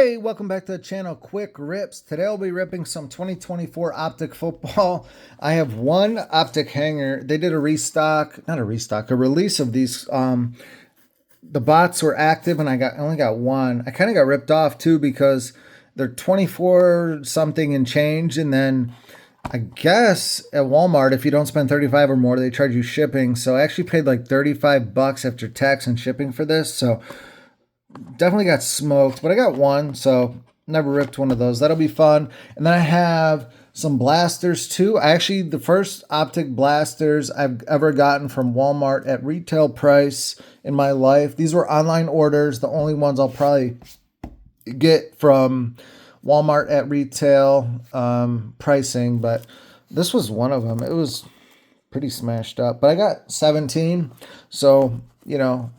Hey, welcome back to the channel, Quick Rips. Today I'll be ripping some 2024 Optic football. I have one Optic hanger. They did a restock, not a restock, a release of these. The bots were active and I only got one. I kind of got ripped off too because they're 24 something and change, and then I guess at Walmart, if you don't spend 35 or more, they charge you shipping. So I actually paid like 35 bucks after tax and shipping for this. So definitely got smoked, but I got one, so never ripped one of those. That'll be fun. And then I have some blasters too. Actually, the first Optic blasters I've ever gotten from Walmart at retail price in my life. These were online orders, the only ones I'll probably get from Walmart at retail pricing, but this was one of them. It was pretty smashed up, but I got 17, so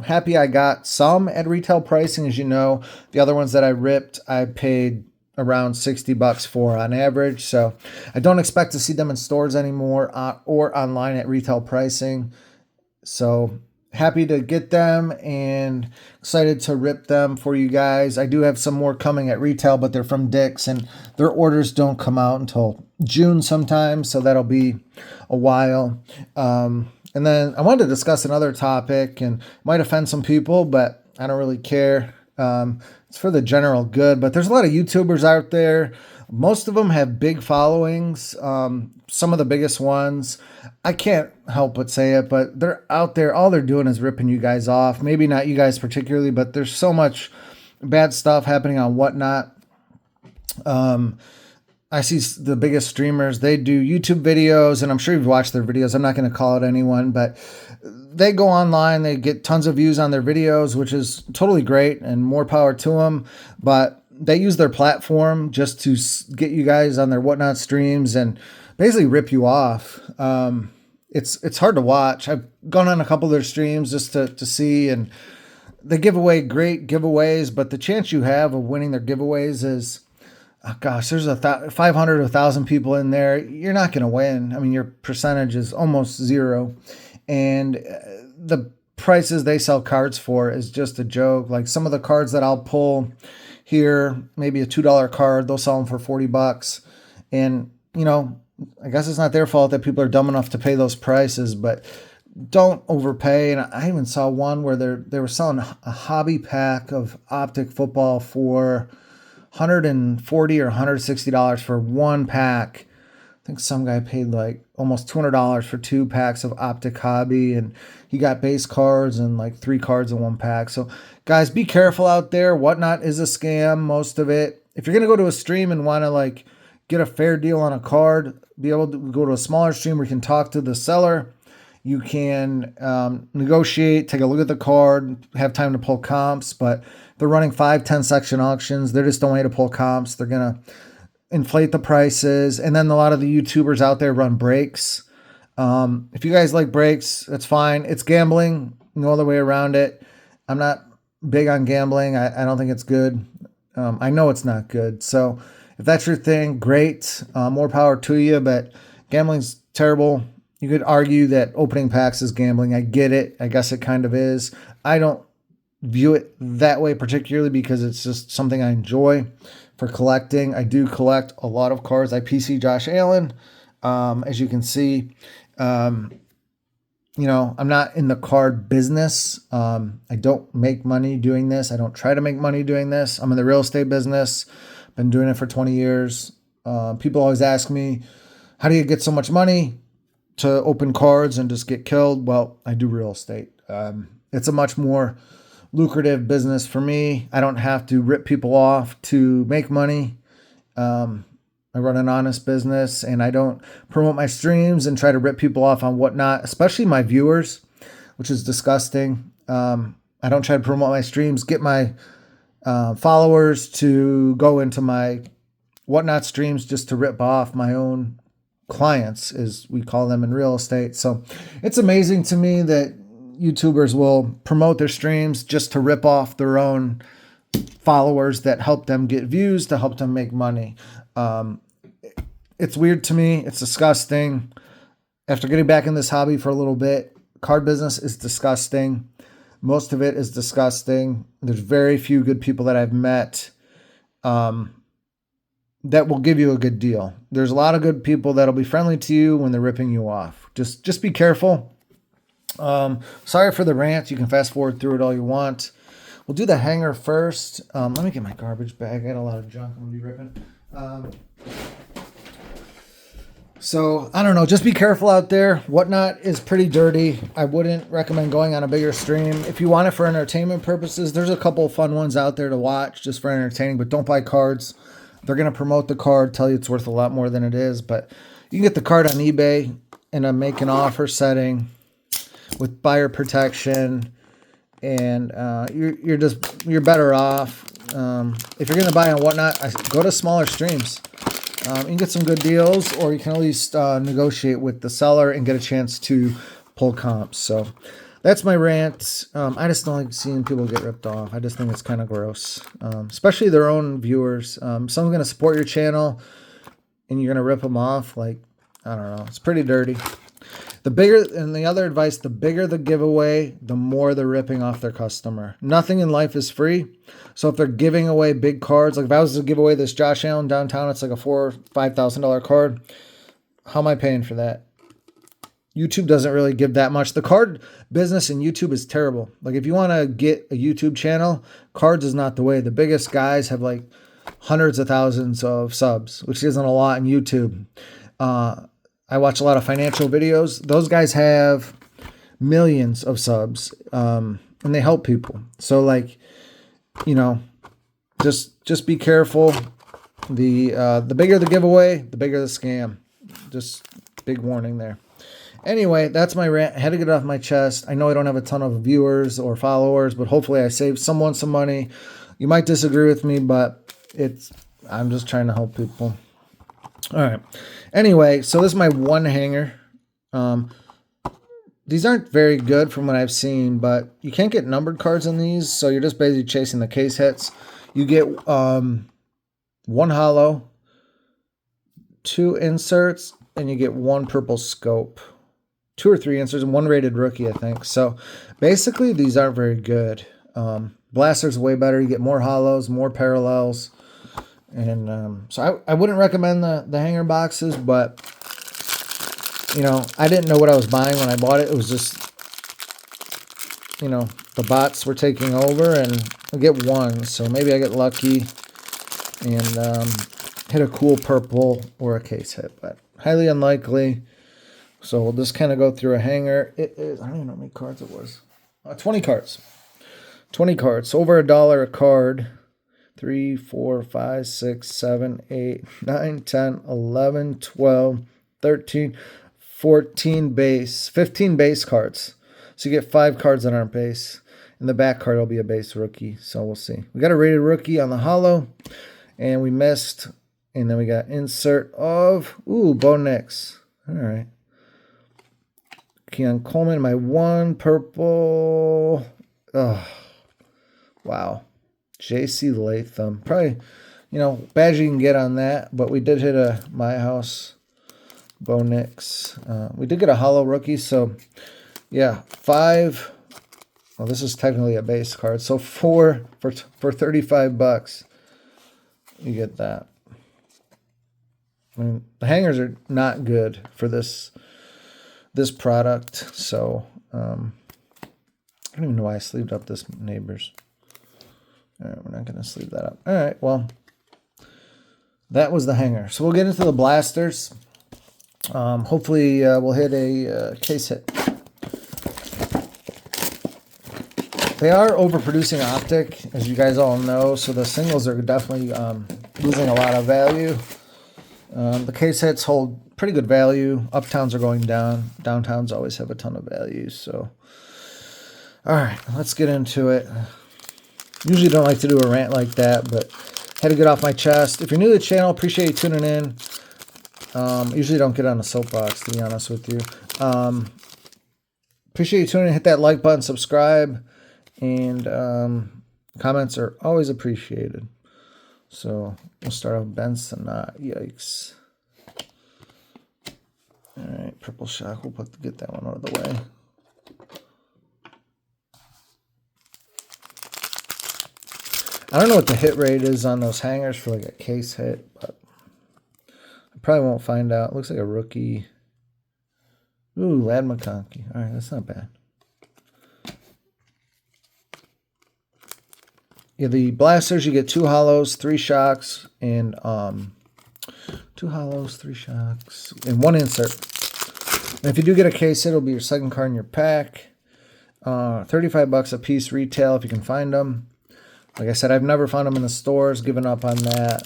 happy I got some at retail pricing. As you know, the other ones that I ripped, I paid around 60 bucks for on average. So I don't expect to see them in stores anymore or online at retail pricing. So happy to get them and excited to rip them for you guys. I do have some more coming at retail, but they're from Dick's and their orders don't come out until June sometime. So that'll be a while. And then I wanted to discuss another topic, and might offend some people, but I don't really care. It's for the general good, but there's a lot of YouTubers out there. Most of them have big followings. Some of the biggest ones, I can't help but say it, but they're out there. All they're doing is ripping you guys off. Maybe not you guys particularly, but there's so much bad stuff happening on Whatnot. I see the biggest streamers, they do YouTube videos, and I'm sure you've watched their videos. I'm not going to call out anyone, but they go online, they get tons of views on their videos, which is totally great and more power to them. But they use their platform just to get you guys on their Whatnot streams and basically rip you off. It's hard to watch. I've gone on a couple of their streams just to see, and they give away great giveaways, but the chance you have of winning their giveaways is, oh gosh, there's 500 to 1,000 people in there. You're not going to win. I mean, your percentage is almost zero. And the prices they sell cards for is just a joke. Like some of the cards that I'll pull here, maybe a $2 card, they'll sell them for 40 bucks. And, I guess it's not their fault that people are dumb enough to pay those prices, but don't overpay. And I even saw one where they were selling a hobby pack of Optic football for $140 or $160 for one pack. I think some guy paid like almost $200 for 2 packs of Optic Hobby, and he got base cards and like 3 cards in one pack. So guys, be careful out there. Whatnot is a scam, most of it. If you're going to go to a stream and want to like get a fair deal on a card, be able to go to a smaller stream where you can talk to the seller. You can negotiate, take a look at the card, have time to pull comps, but they're running 5-10 section auctions. They're just the way to pull comps. They're going to inflate the prices. And then a lot of the YouTubers out there run breaks. If you guys like breaks, that's fine. It's gambling, no other way around it. I'm not big on gambling. I don't think it's good. I know it's not good. So if that's your thing, great. More power to you, but gambling's terrible. You could argue that opening packs is gambling. I get it. I guess it kind of is. I don't view it that way particularly because it's just something I enjoy for collecting. I do collect a lot of cards. I PC Josh Allen, as you can see. I'm not in the card business. I don't make money doing this. I don't try to make money doing this. I'm in the real estate business. Been doing it for 20 years. People always ask me, how do you get so much money to open cards and just get killed? Well, I do real estate. It's a much more lucrative business for me. I don't have to rip people off to make money. I run an honest business, and I don't promote my streams and try to rip people off on Whatnot, especially my viewers, which is disgusting. I don't try to promote my streams, get my followers to go into my Whatnot streams just to rip off my own clients, as we call them in real estate. So it's amazing to me that YouTubers will promote their streams just to rip off their own followers that help them get views, to help them make money. It's weird to me. It's disgusting. After getting back in this hobby for a little bit, card business is disgusting. Most of it is disgusting. There's very few good people that I've met that will give you a good deal. There's a lot of good people that'll be friendly to you when they're ripping you off. Just be careful. Sorry for the rant. You can fast forward through it all you want. We'll do the hanger first. Let me get my garbage bag. I got a lot of junk I'm going to be ripping. So, I don't know. Just be careful out there. Whatnot is pretty dirty. I wouldn't recommend going on a bigger stream. If you want it for entertainment purposes, there's a couple of fun ones out there to watch just for entertaining, but don't buy cards. They're going to promote the card, tell you it's worth a lot more than it is, but you can get the card on eBay in a make an offer setting with buyer protection, and you're better off. If you're going to buy on Whatnot, go to smaller streams. You can get some good deals, or you can at least negotiate with the seller and get a chance to pull comps. So that's my rant. I just don't like seeing people get ripped off. I just think it's kind of gross, especially their own viewers. Someone's going to support your channel, and you're going to rip them off. Like, I don't know. It's pretty dirty. The other advice, the bigger the giveaway, the more they're ripping off their customer. Nothing in life is free. So if they're giving away big cards, like if I was to give away this Josh Allen downtown, it's like a $4,000 or $5,000 card. How am I paying for that? YouTube doesn't really give that much. The card business in YouTube is terrible. Like if you want to get a YouTube channel, cards is not the way. The biggest guys have like hundreds of thousands of subs, which isn't a lot in YouTube. I watch a lot of financial videos. Those guys have millions of subs, and they help people. So like, you know, just be careful. The bigger the giveaway, the bigger the scam. Just big warning there. Anyway, that's my rant. I had to get it off my chest. I know I don't have a ton of viewers or followers, but hopefully I saved someone some money. You might disagree with me, but I'm just trying to help people. All right. Anyway, so this is my one hanger. These aren't very good from what I've seen, but you can't get numbered cards in these, so you're just basically chasing the case hits. You get one hollow, 2 inserts, and you get 1 purple scope. 2 or 3 inserts and 1 rated rookie, I think. So basically, these aren't very good. Blaster's way better. You get more hollows, more parallels. And so I wouldn't recommend the hanger boxes, but, you know, I didn't know what I was buying when I bought it. It was just, you know, the bots were taking over, and I get 1. So maybe I get lucky and hit a cool purple or a case hit, but highly unlikely. So we'll just kind of go through a hanger. It is, I don't even know how many cards it was. 20 cards. 20 cards. So over $1 a card. 3, 4, 5, 6, 7, 8, 9, 10, 11, 12, 13, 14 base, 15 base cards. So you get 5 cards that aren't base. And the back card will be a base rookie. So we'll see. We got a rated rookie on the hollow. And we missed. And then we got insert of, Bo Nix. All right. Keon Coleman, my 1 purple. Oh, wow. J.C. Latham. Probably, you know, bad you can get on that, but we did hit a My House Bo Nix. We did get a hollow rookie, so yeah, 5. Well, this is technically a base card, so 4 for $35. You get that. I mean, the hangers are not good for this product, so I don't even know why I sleeved up this Neighbors. All right, we're not going to sleeve that up. All right, well, that was the hanger. So we'll get into the blasters. Hopefully we'll hit a case hit. They are overproducing Optic, as you guys all know, so the singles are definitely losing a lot of value. The case hits hold pretty good value. Uptowns are going down. Downtowns always have a ton of value. So, all right, let's get into it. Usually don't like to do a rant like that, but had to get off my chest. If you're new to the channel, appreciate you tuning in. Usually don't get on a soapbox, to be honest with you. Appreciate you tuning in. Hit that like button, subscribe, and comments are always appreciated. So we'll start off Benson. Yikes. All right, purple shock. We'll get that one out of the way. I don't know what the hit rate is on those hangers for like a case hit, but I probably won't find out. It looks like a rookie. Ooh, Lad McConkey. All right, that's not bad. Yeah, the blasters, you get 2 hollows, 3 shocks, and 2 hollows, 3 shocks, and 1 insert. And if you do get a case hit, it'll be your second card in your pack. $35 a piece retail if you can find them. Like I said, I've never found them in the stores. Given up on that.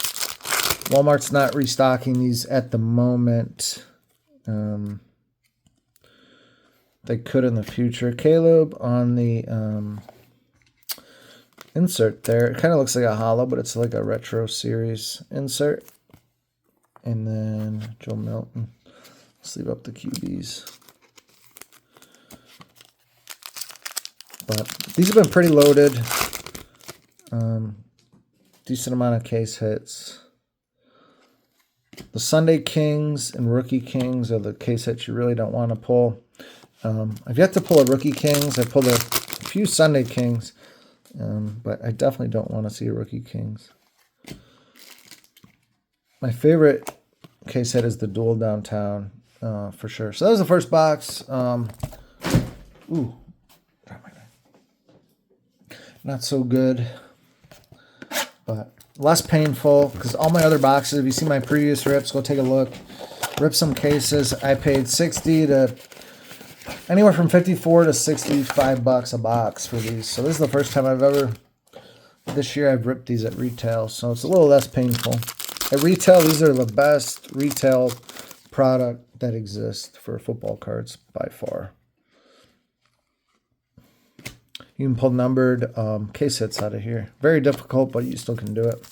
Walmart's not restocking these at the moment. They could in the future. Caleb on the insert there. It kind of looks like a hollow, but it's like a retro series insert. And then Joe Milton. Let's leave up the QBs. But these have been pretty loaded. Decent amount of case hits. The Sunday Kings and Rookie Kings are the case hits you really don't want to pull. I've yet to pull a Rookie Kings. I pulled a few Sunday Kings, but I definitely don't want to see a Rookie Kings. My favorite case hit is the Dual Downtown, for sure. So that was the first box. Ooh. Not so good, but less painful because all my other boxes, if you see my previous rips, go take a look. Rip some cases. I paid 60 to anywhere from 54 to 65 bucks a box for these. So this is the first time this year I've ripped these at retail. So it's a little less painful. At retail, these are the best retail product that exists for football cards by far. You can pull numbered case hits out of here. Very difficult, but you still can do it.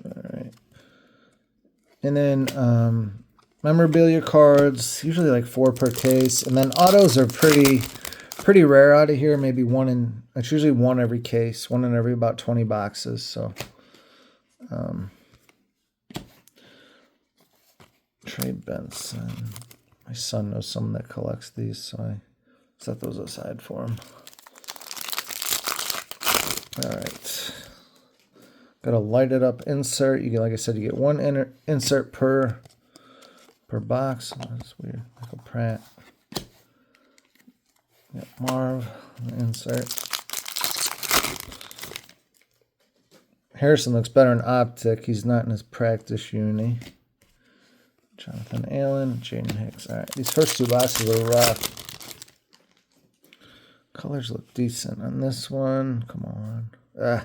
All right. And then memorabilia cards, usually like 4 per case. And then autos are pretty rare out of here. Maybe it's usually 1 every case. 1 in every about 20 boxes. So Trey Benson. My son knows someone that collects these, so I set those aside for him. All right. Got a lighted up insert. You get, like I said, you get 1 insert per box. Oh, that's weird. Michael Pratt. Got Marv, insert. Harrison looks better in Optic. He's not in his practice uni. Jonathan Allen, Jaden Hicks. All right, these first 2 boxes are rough. Colors look decent on this one. Come on. The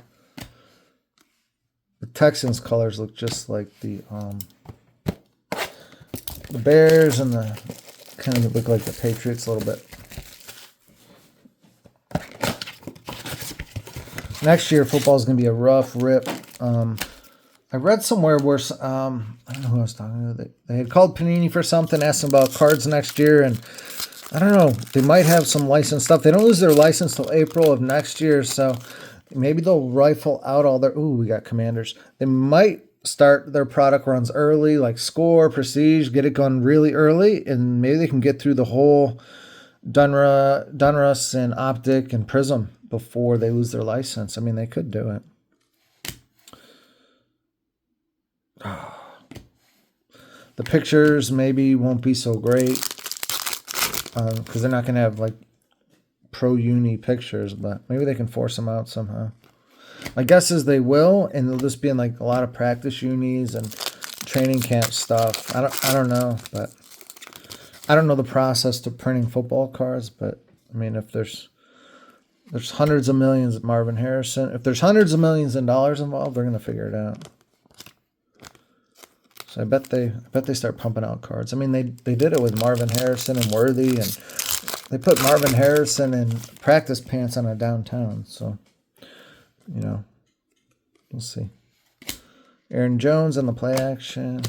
Texans colors look just like the Bears, and the kind of look like the Patriots a little bit. Next year, football is going to be a rough rip. I read somewhere where, I don't know who I was talking to. They had called Panini for something, asked them about cards next year, and I don't know. They might have some licensed stuff. They don't lose their license till April of next year, so maybe they'll rifle out all their... Ooh, we got Commanders. They might start their product runs early, like Score, Prestige, get it going really early, and maybe they can get through the whole Donruss and Optic and Prism before they lose their license. I mean, they could do it. The pictures maybe won't be so great because they're not going to have like pro uni pictures, but maybe they can force them out somehow. My guess is they will, and they'll just be in like a lot of practice unis and training camp stuff. I don't know, but I don't know the process to printing football cards. But I mean, if there's hundreds of millions of Marvin Harrison, if there's hundreds of millions of dollars involved, they're going to figure it out. So I bet they start pumping out cards. I mean, they did it with Marvin Harrison and Worthy, and they put Marvin Harrison in practice pants on a downtown. So, you know, we'll see. Aaron Jones on the play action.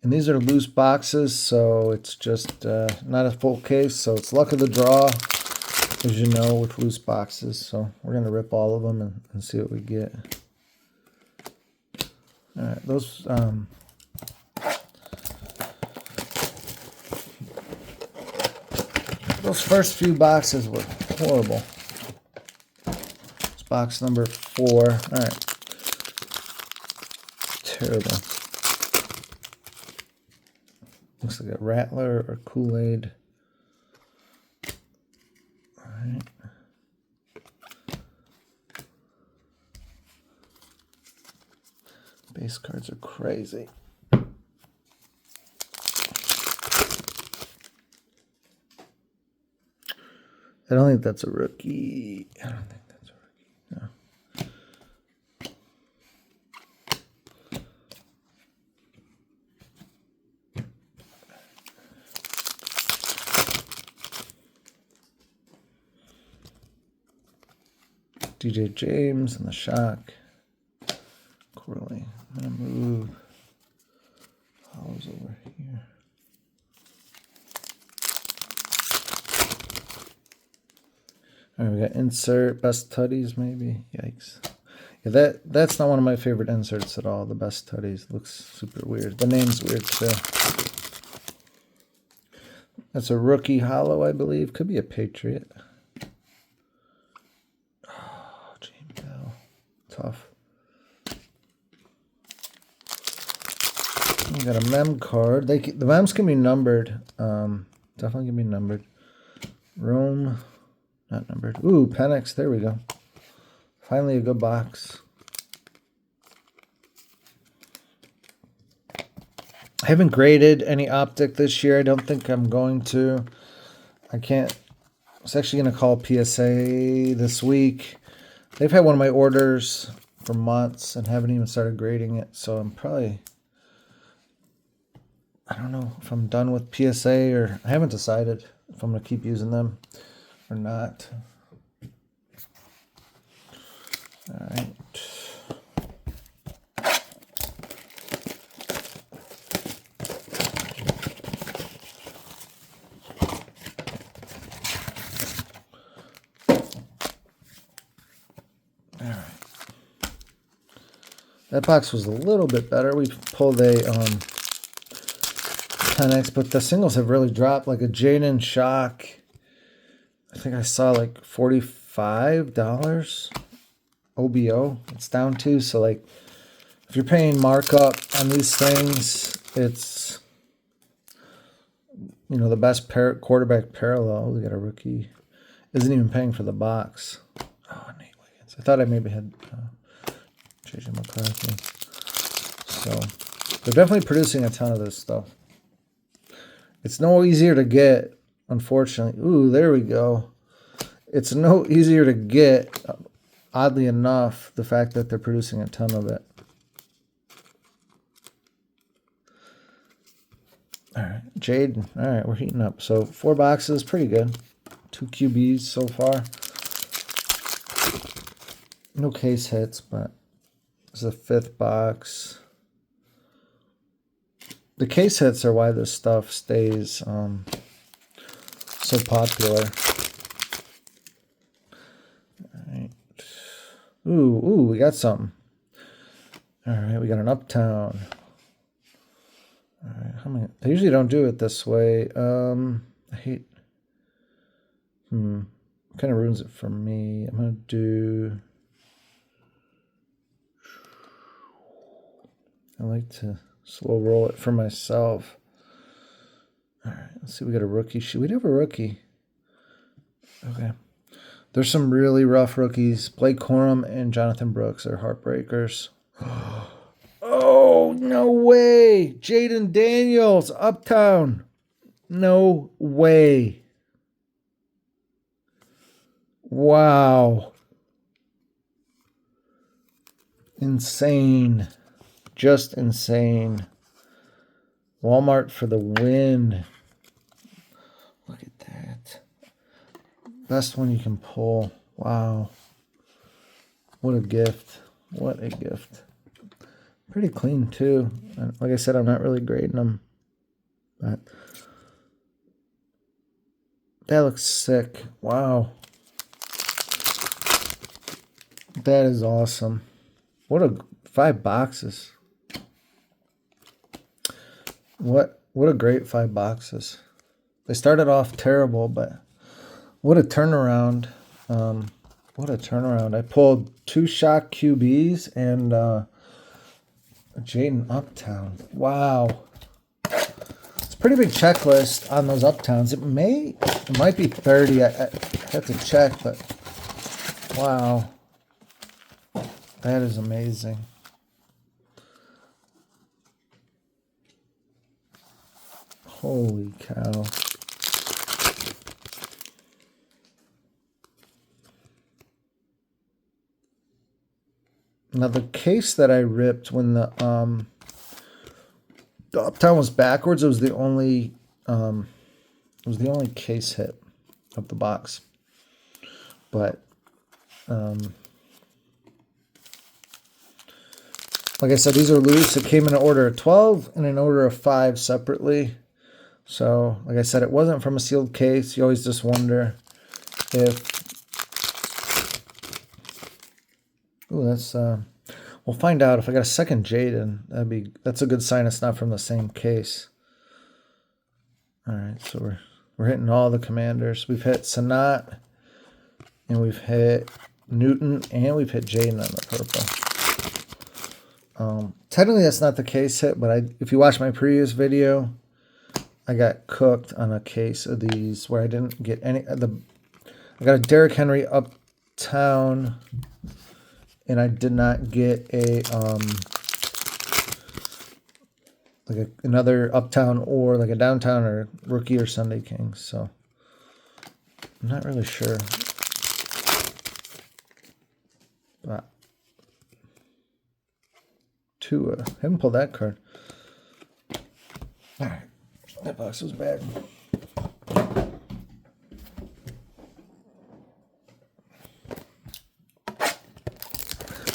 And these are loose boxes, so it's just not a full case. So it's luck of the draw, as you know, with loose boxes. So we're going to rip all of them and see what we get. All right, those Those first few boxes were horrible. It's box number 4. All right. Terrible. Looks like a Rattler or Kool-Aid. All right. Base cards are crazy. I don't think that's a rookie. I don't think that's a rookie. No. DJ James and the Shock. Corley. I'm going to move Hollows over here. All right, we got insert, best tutties maybe. Yikes. Yeah, that's not one of my favorite inserts at all. The best tutties looks super weird. The name's weird too. That's a rookie hollow, I believe. Could be a Patriot. Oh, James Bell. Tough. We got a mem card. The mems can be numbered. Definitely can be numbered. Rome. Not numbered. Ooh, Penix. There we go. Finally a good box. I haven't graded any Optic this year. I don't think I'm going to. I can't. I was actually going to call PSA this week. They've had one of my orders for months and haven't even started grading it. So I'm probably... I don't know if I'm done with PSA or... I haven't decided if I'm going to keep using them or not. All right. All right. That box was a little bit better. We pulled a 10X, but the singles have really dropped. Like a Jaden Shock, I think I saw like $45 OBO. It's down to, so like if you're paying markup on these things, it's, you know, the best quarterback parallel. We got a rookie. Isn't even paying for the box. Oh, Nate Wiggins. I thought I maybe had JJ McCarthy. So they're definitely producing a ton of this stuff. It's no easier to get, unfortunately. Ooh, there we go. It's no easier to get, oddly enough, the fact that they're producing a ton of it. All right, Jaden. All right, we're heating up. So 4 boxes, pretty good. 2 QBs so far. No case hits, but this is the 5th box. The case hits are why this stuff stays so popular. All right. Ooh, we got something. All right, we got an Uptown. All right, how many? I usually don't do it this way. I hate. Kind of ruins it for me. I'm gonna do. I like to slow roll it for myself. All right, let's see. We got a rookie. Should we have a rookie? Okay. There's some really rough rookies. Blake Corum and Jonathan Brooks are heartbreakers. Oh, no way. Jaden Daniels, Uptown. No way. Wow. Insane. Just insane. Walmart for the win. Look at that. Best one you can pull. Wow. What a gift. What a gift. Pretty clean too. Like I said, I'm not really grading them. But that looks sick. Wow. That is awesome. What a 5 boxes. What a great 5 boxes. They started off terrible, but What a turnaround. What a turnaround. I pulled 2 shock QBs and a Jaden Uptown. Wow. It's a pretty big checklist on those Uptowns. It might be 30. I have to check, but wow. That is amazing. Holy cow. Now the case that I ripped when the Uptown was backwards, it was the only case hit of the box. But like I said, these are loose. It came in an order of 12 and an order of 5 separately. So, like I said, it wasn't from a sealed case. You always just wonder if... Ooh, that's... we'll find out if I got a second Jaden. That's a good sign it's not from the same case. All right, so we're hitting all the commanders. We've hit Sanat, and we've hit Newton, and we've hit Jaden on the purple. Technically, that's not the case hit, but if you watch my previous video, I got cooked on a case of these where I didn't get any. I got a Derrick Henry Uptown, and I did not get another Uptown or like a Downtown or Rookie or Sunday King. So I'm not really sure. But haven't pulled that card. All right, that box was bad.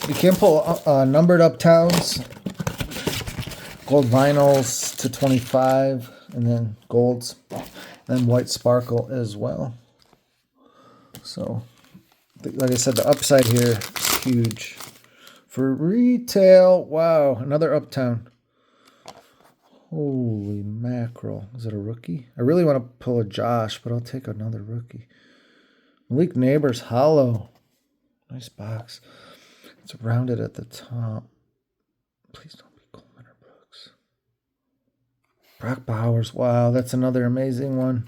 You can pull numbered Uptowns, gold vinyls to 25, and then golds, and then white sparkle as well. So, like I said, the upside here is huge. For retail, wow, another Uptown. Holy mackerel. Is it a rookie? I really want to pull a Josh, but I'll take another rookie. Malik Neighbors hollow. Nice box. It's rounded at the top. Please don't be Coleman or Brooks. Brock Bowers. Wow, that's another amazing one.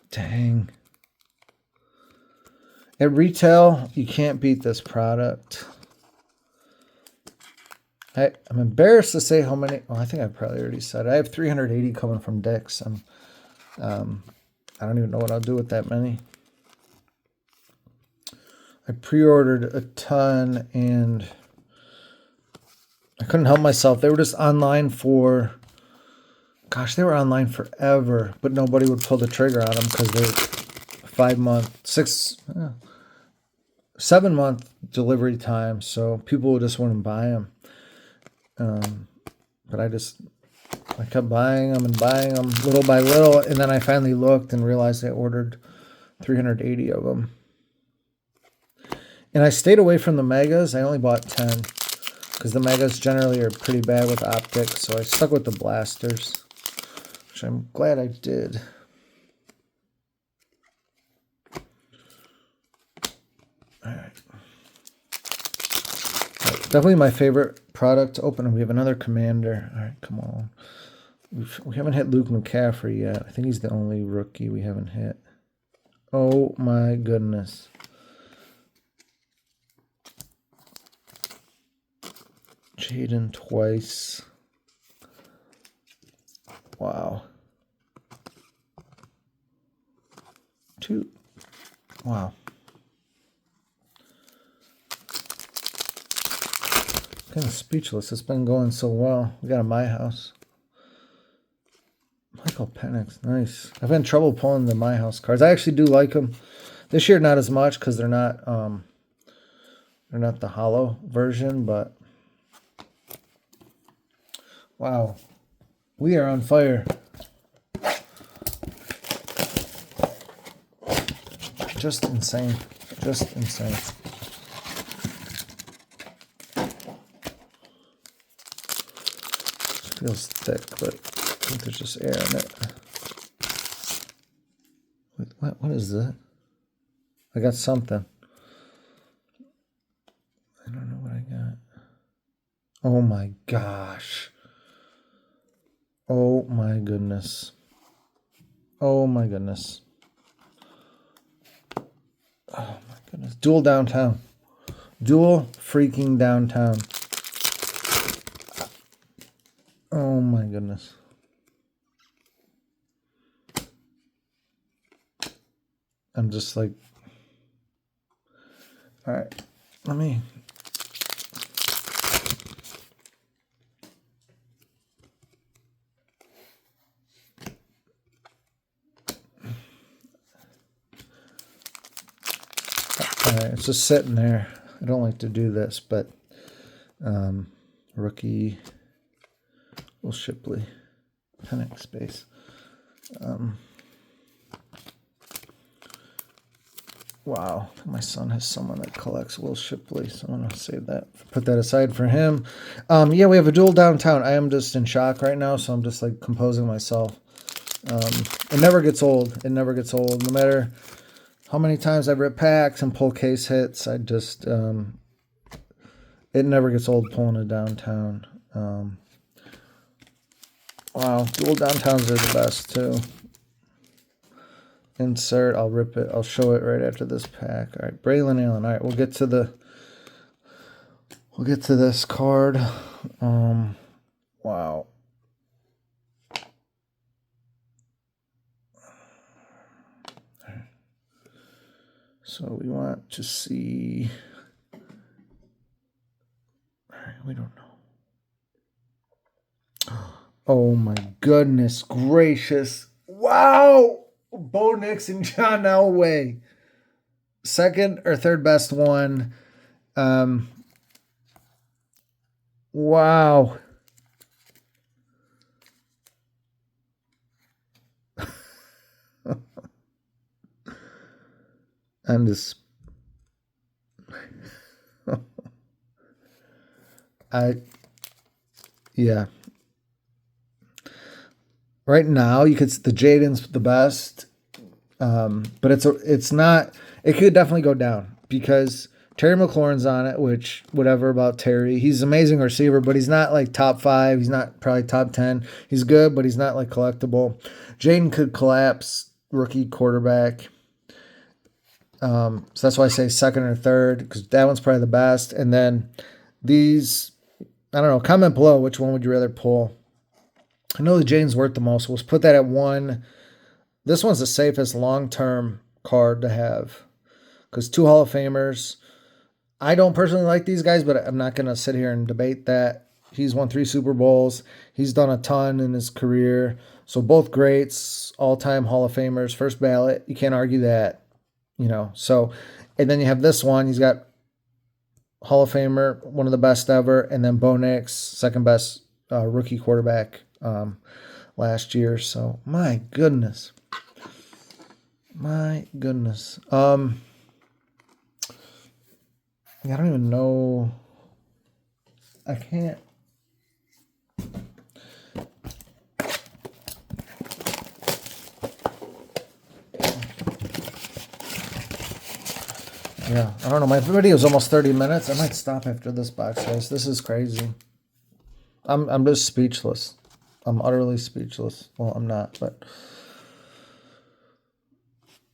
Dang. At retail, you can't beat this product. I'm embarrassed to say how many. Well, I think I probably already said it. I have 380 coming from Dick's. I don't even know what I'll do with that many. I pre-ordered a ton, and I couldn't help myself. They were just online for, gosh, they were online forever, but nobody would pull the trigger on them because they're 7-month delivery time, so people just wouldn't buy them. But I kept buying them and buying them little by little, and then I finally looked and realized I ordered 380 of them. And I stayed away from the megas. I only bought 10 because the megas generally are pretty bad with Optic, so I stuck with the blasters, which I'm glad I did. All right. Definitely my favorite product to open. We have another commander. All right, come on. We haven't hit Luke McCaffrey yet. I think he's the only rookie we haven't hit. Oh my goodness. Jaden twice. Wow. 2. Wow. Kind of speechless. It's been going so well. We got a My House. Michael Penix, nice. I've had trouble pulling the My House cards. I actually do like them. This year, not as much because they're not the hollow version. But wow, we are on fire. Just insane. Just insane. Feels thick, but I think there's just air in it. What is that? I got something. I don't know what I got. Oh my gosh. Oh my goodness. Oh my goodness. Oh my goodness. Dual downtown. Dual freaking downtown. Oh my goodness. I'm just like, all right, let me. All right, it's just sitting there. I don't like to do this, but rookie Will Shipley, Penix space. Wow, my son has someone that collects Will Shipley, so I'm gonna save that. Put that aside for him. Yeah, we have a dual downtown. I am just in shock right now, so I'm just like composing myself. It never gets old. It never gets old. No matter how many times I've ripped packs and pull case hits, I just it never gets old pulling a downtown. Wow, dual downtowns are the best too. Insert, I'll rip it. I'll show it right after this pack. All right, Braylon Allen. All right, we'll get to this card. Wow. So we want to see. All right, we don't know. Oh my goodness gracious! Wow. Bo Nix and John Elway. Second or third best one. Wow. I'm just... yeah. Right now, the Jaden's the best, but it's not. It could definitely go down because Terry McLaurin's on it. Which whatever about Terry, he's an amazing receiver, but he's not like top 5. He's not probably top 10. He's good, but he's not like collectible. Jaden could collapse, rookie quarterback. So that's why I say second or third because that one's probably the best. And then these, I don't know. Comment below which one would you rather pull. I know the Jaden's worth the most. We'll put that at 1. This one's the safest long-term card to have because 2 Hall of Famers. I don't personally like these guys, but I'm not going to sit here and debate that. He's won 3 Super Bowls. He's done a ton in his career. So both greats, all-time Hall of Famers, first ballot. You can't argue that, So, and then you have this one. He's got Hall of Famer, one of the best ever, and then Bo Nix, second best rookie quarterback last year. So my goodness. I don't even know. I can't. Yeah, I don't know. My video is almost 30 minutes. I might stop after this box, guys. This is crazy. I'm just speechless. I'm utterly speechless. Well, I'm not, but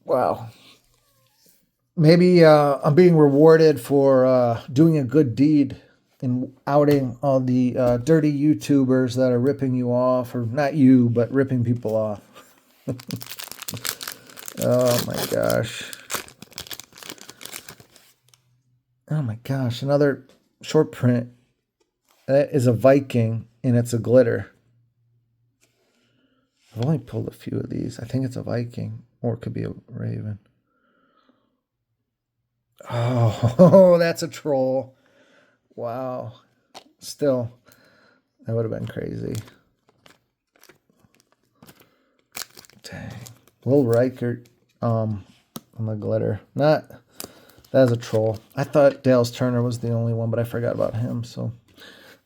wow. Maybe I'm being rewarded for doing a good deed and outing all the dirty YouTubers that are ripping you off, or not you, but ripping people off. Oh my gosh. Oh my gosh, another short print. That is a Viking, and it's a glitter. I've only pulled a few of these. I think it's a Viking, or it could be a Raven. Oh, that's a troll. Wow. Still, that would have been crazy. Dang. Will Reichert on the glitter. That's a troll. I thought Dales Turner was the only one, but I forgot about him, so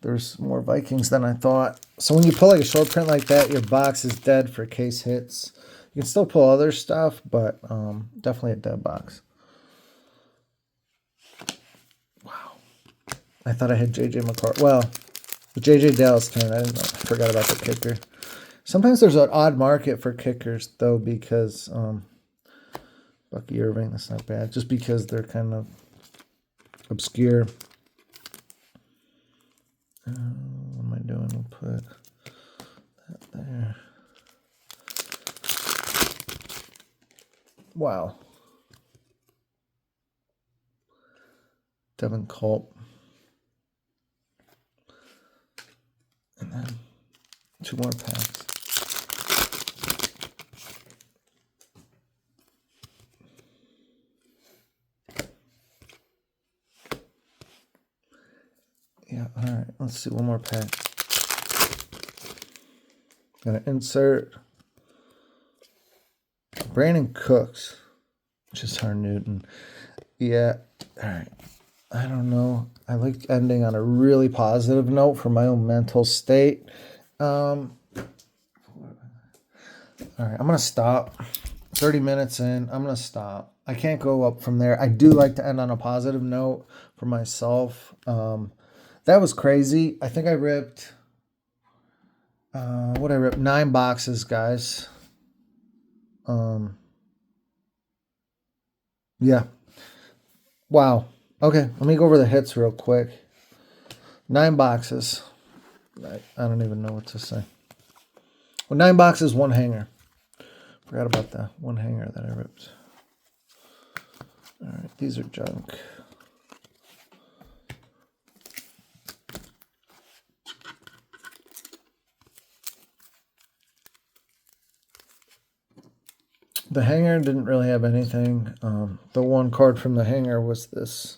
there's more Vikings than I thought. So when you pull like a short print like that, your box is dead for case hits. You can still pull other stuff, but definitely a dead box. Wow. I thought I had J.J. McCarthy. Well, J.J. Dale's turn. I forgot about the kicker. Sometimes there's an odd market for kickers, though, because Bucky Irving, that's not bad. Just because they're kind of obscure. What am I doing? We'll put that there. Wow. Devin Culp. And then 2 more packs. Yeah, all right. Let's see, one more pack. Gonna insert Brandon Cooks, Jahar Newton. Yeah, all right. I don't know. I like ending on a really positive note for my own mental state. All right, I'm gonna stop. 30 minutes in, I'm gonna stop. I can't go up from there. I do like to end on a positive note for myself. That was crazy. I think I ripped, what I ripped? 9 boxes, guys. Yeah. Wow. Okay, let me go over the hits real quick. 9 boxes. I don't even know what to say. Well, 9 boxes, 1 hanger. Forgot about that 1 hanger that I ripped. All right, these are junk. The hanger didn't really have anything. The 1 card from the hanger was this.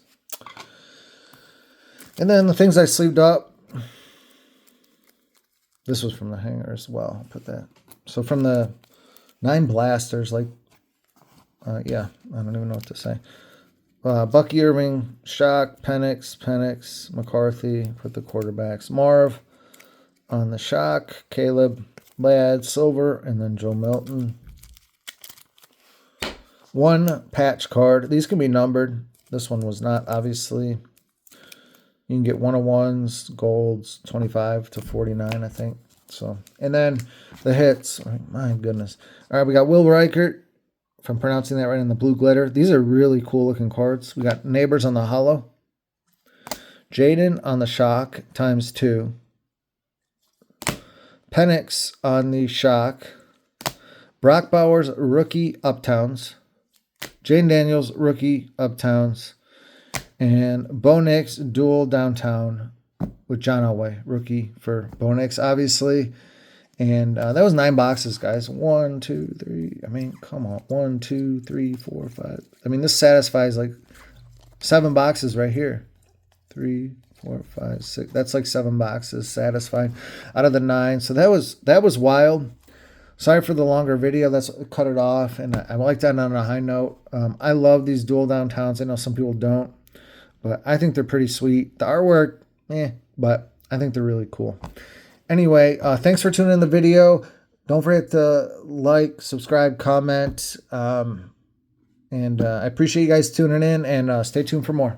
And then the things I sleeved up. This was from the hanger as well. I'll put that. So from the 9 blasters, like, yeah, I don't even know what to say. Bucky Irving, Shock, Penix, McCarthy, put the quarterbacks. Marv on the Shock, Caleb, Ladd, Silver, and then Joe Milton. 1 patch card. These can be numbered. This one was not, obviously. You can get 101s, golds, 25 to 49, I think. So, and then the hits. My goodness. All right, we got Will Reichert, if I'm pronouncing that right, in the blue glitter. These are really cool looking cards. We got Neighbors on the hollow. Jaden on the Shock ×2. Penix on the Shock. Brock Bowers, rookie Uptowns. Jane Daniels, rookie Uptowns. And Bo Nix, dual downtown with John Elway, rookie for Bo Nix, obviously. And that was 9 boxes, guys. 1, 2, 3. I mean, come on. 1, 2, 3, 4, 5. I mean, this satisfies like 7 boxes right here. 3, 4, 5, 6. That's like 7 boxes satisfied out of the 9. So that was wild. Sorry for the longer video. Let's cut it off. And I like that on a high note. I love these dual downtowns. I know some people don't, but I think they're pretty sweet. The artwork, but I think they're really cool. Anyway, thanks for tuning in the video. Don't forget to like, subscribe, comment. And I appreciate you guys tuning in, and stay tuned for more.